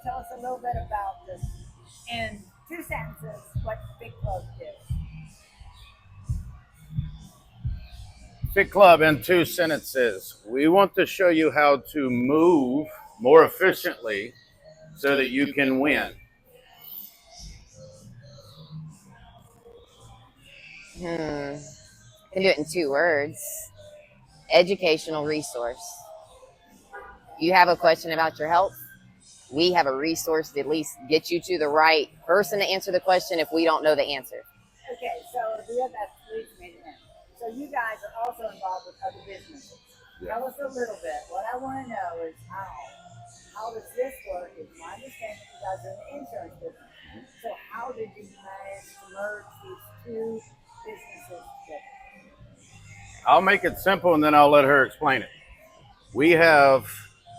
tell us a little bit about this in 2 sentences, what Fit Club is. Fit Club in 2 sentences. We want to show you how to move more efficiently so that you can win. I can do it in 2 words. Educational resource. You have a question about your health, we have a resource to at least get you to the right person to answer the question if we don't know the answer. Okay, so that leads me to him. So you guys are also involved with other businesses. Yeah. Tell us a little bit. What I want to know is how does this work? It's my understanding you guys are in the insurance business. Mm-hmm. So how did you manage to merge these two businesses together? I'll make it simple and then I'll let her explain it. We have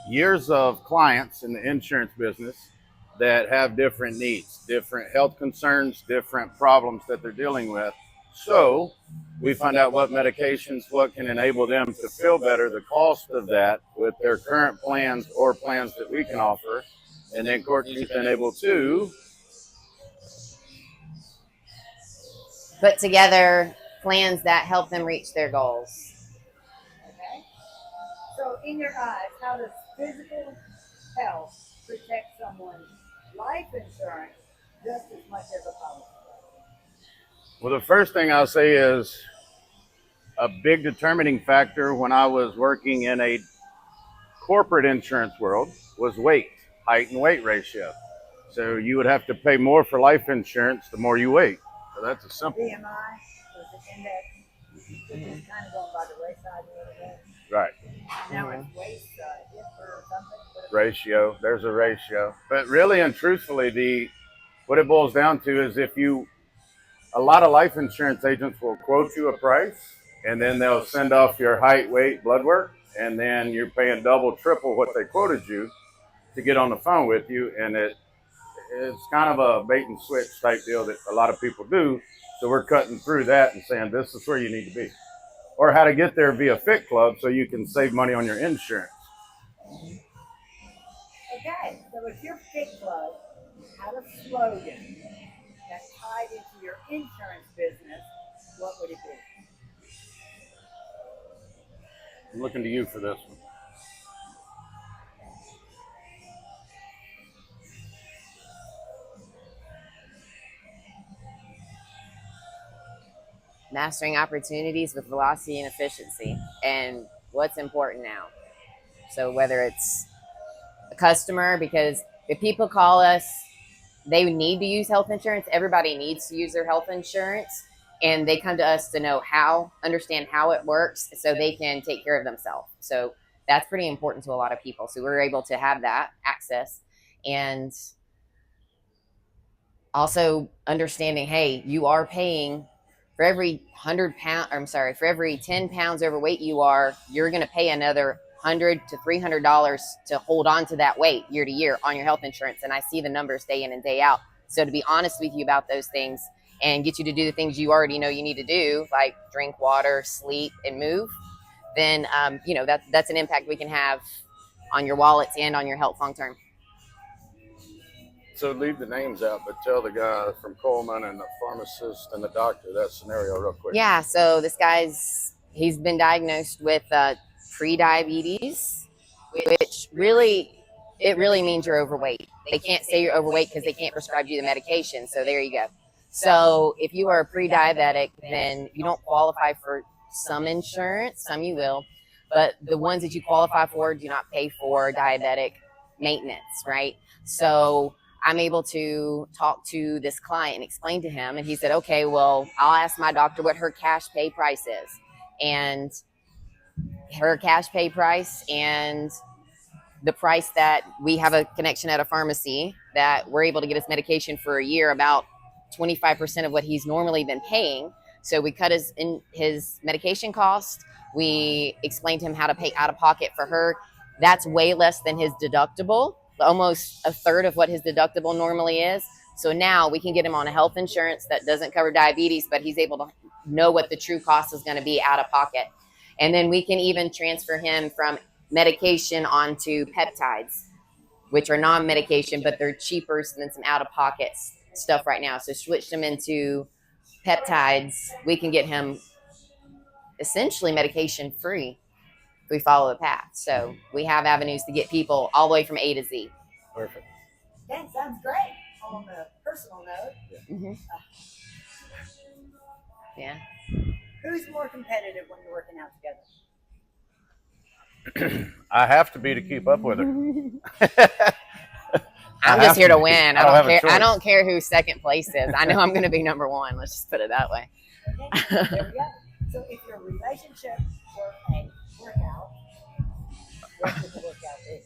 years of clients in the insurance business that have different needs, different health concerns, different problems that they're dealing with. So we find out what medications, what can enable them to feel better, the cost of that with their current plans or plans that we can offer. And then Courtney's been able to put together plans that help them reach their goals. Okay. So in your eyes, how does physical health protect someone's life insurance just as much as a policy? Well, the first thing I'll say is a big determining factor when I was working in a corporate insurance world was weight, height and weight ratio. So you would have to pay more for life insurance the more you weigh. So that's a simple BMI was the index, which is kind of going by the wayside a little bit. Right. Now it's waist hip or something. Ratio. There's a ratio. But really and truthfully, what it boils down to is a lot of life insurance agents will quote you a price and then they'll send off your height, weight, blood work, and then you're paying double, triple what they quoted you to get on the phone with you. And it's kind of a bait and switch type deal that a lot of people do. So we're cutting through that and saying, this is where you need to be. Or how to get there via Fit Club so you can save money on your insurance. Okay, so if you're Fit Club, had a slogan that tied into your insurance business, what would it be? I'm looking to you for this one. Mastering opportunities with velocity and efficiency, and what's important now. So whether it's a customer, because if people call us, they need to use health insurance. Everybody needs to use their health insurance, and they come to us to understand how it works so they can take care of themselves. So that's pretty important to a lot of people. So we're able to have that access, and also understanding, hey, you are paying for every 10 pounds overweight you're going to pay another $100 to $300 to hold on to that weight year to year on your health insurance. And I see the numbers day in and day out. So to be honest with you about those things and get you to do the things you already know you need to do, like drink water, sleep, and move, then, that's an impact we can have on your wallets and on your health long term. So leave the names out, but tell the guy from Coleman and the pharmacist and the doctor that scenario real quick. Yeah, so this he's been diagnosed with pre-diabetes, which really means you're overweight. They can't say you're overweight because they can't prescribe you the medication. So there you go. So if you are pre-diabetic, then you don't qualify for some insurance. Some you will, but the ones that you qualify for do not pay for diabetic maintenance, right? So I'm able to talk to this client and explain to him. And he said, okay, well, I'll ask my doctor what her cash pay price is. And her cash pay price and the price that we have a connection at a pharmacy that we're able to get his medication for a year, about 25% of what he's normally been paying. So we cut his medication cost. We explained to him how to pay out of pocket for her. That's way less than his deductible, almost a third of what his deductible normally is. So now we can get him on a health insurance that doesn't cover diabetes, but he's able to know what the true cost is going to be out of pocket. And then we can even transfer him from medication onto peptides. which are non-medication, but they're cheaper than some out-of-pocket stuff right now. So switch them into peptides. We can get him essentially medication free if we follow the path. So we have avenues to get people all the way from A to Z. Perfect. That sounds great on a personal note. Mm-hmm. Yeah. Who's more competitive when you're working out together? I have to be to keep up with her. I'm just here to win. I don't care. choice. I don't care who second place is. I know I'm going to be number one. Let's just put it that way. Okay, there we go. So if your relationship were a workout, what would the workout be?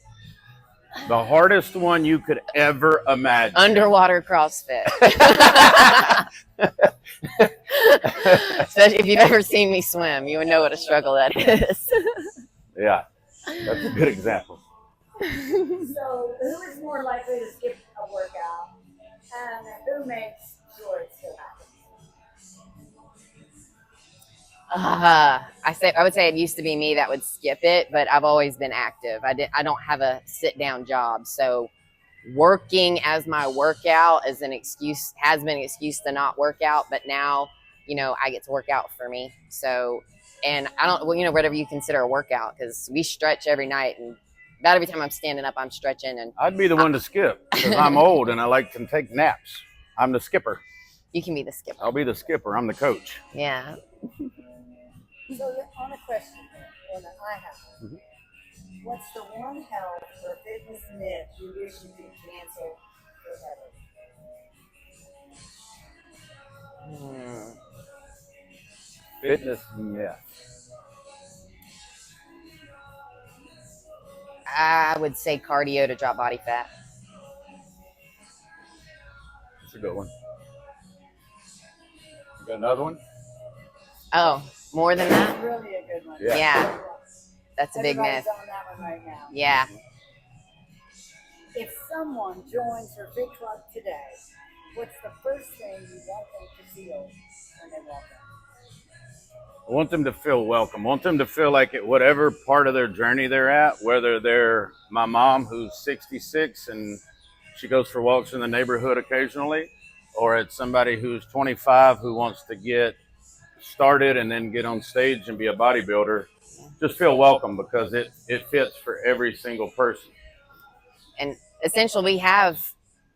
The hardest one you could ever imagine. Underwater CrossFit. Especially if you've ever seen me swim, you would know what a struggle that is. Yeah, that's a good example. So who is more likely to skip a workout, and who makes sure it still happens? I would say it used to be me that would skip it, but I've always been active. I don't have a sit down job, so working as my workout is has been an excuse to not work out. But now, I get to work out for me. So, and I don't, whatever you consider a workout, because we stretch every night, and about every time I'm standing up, I'm stretching. And I'd be the one to skip because I'm old and I like to take naps. I'm the skipper. you can be the skipper. I'll be the skipper. I'm the coach. Yeah. So on a question one that I have, what's the one health or fitness myth you wish you could cancel forever? Fitness, yeah. I would say cardio to drop body fat. That's a good one. You got another one? Oh, more than that? That's really a good one. Yeah. That's a big myth. Everybody's on that one right now. Yeah. If someone joins your Fit Club today, what's the first thing you want them to feel when they walk in? I want them to feel welcome. I want them to feel like at whatever part of their journey they're at, whether they're my mom who's 66 and she goes for walks in the neighborhood occasionally, or it's somebody who's 25 who wants to get started and then get on stage and be a bodybuilder. Just feel welcome because it fits for every single person. And essentially, we have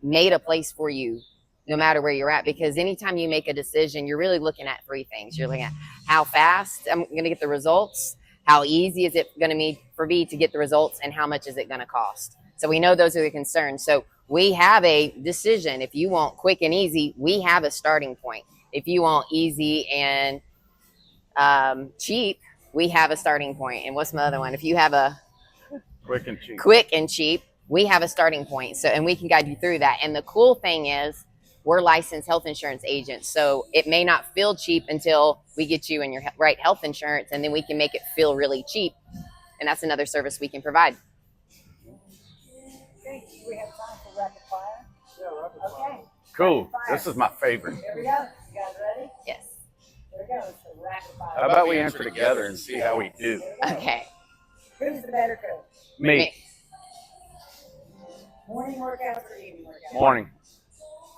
made a place for you no matter where you're at, because anytime you make a decision, you're really looking at three things. You're looking at how fast I'm going to get the results, how easy is it going to be for me to get the results, and how much is it going to cost. So we know those are the concerns. So we have a decision. If you want quick and easy, we have a starting point. If you want easy and cheap, we have a starting point. And what's my other one? If you have a Quick and cheap. Quick and cheap, we have a starting point. So, and we can guide you through that. And the cool thing is, we're licensed health insurance agents. So it may not feel cheap until we get you in your right health insurance, and then we can make it feel really cheap. And that's another service we can provide. Okay, do we have time for rapid fire? Yeah, rapid fire. Okay. Cool. This is my favorite. Here we go. You guys ready? Yes. Here we go. It's the rapid fire. How about we answer together and see how we do? Okay. Who's the better coach? Me. Morning workouts or evening workouts? Morning.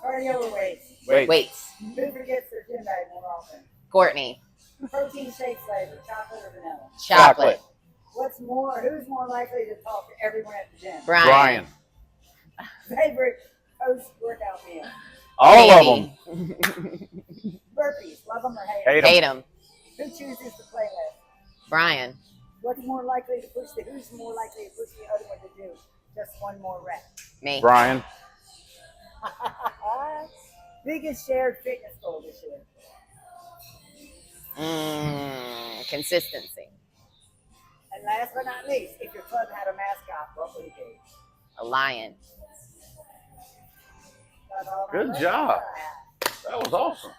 Cardio or weights? Weights. Who forgets their gym bag more often? Courtney. Protein shake flavor, chocolate or vanilla? Chocolate. Who's more likely to talk to everyone at the gym? Brian. Favorite post-workout meal? All of them. Burpees, love them or hate them? Hate Hate him. Who chooses the playlist? Brian. Who's more likely to push the other one to do just one more rep? Me. Brian. Biggest shared fitness goal this year? Consistency. And last but not least, if your club had a mascot, what would it be? A lion. That's all my Good questions job. I have. That was awesome.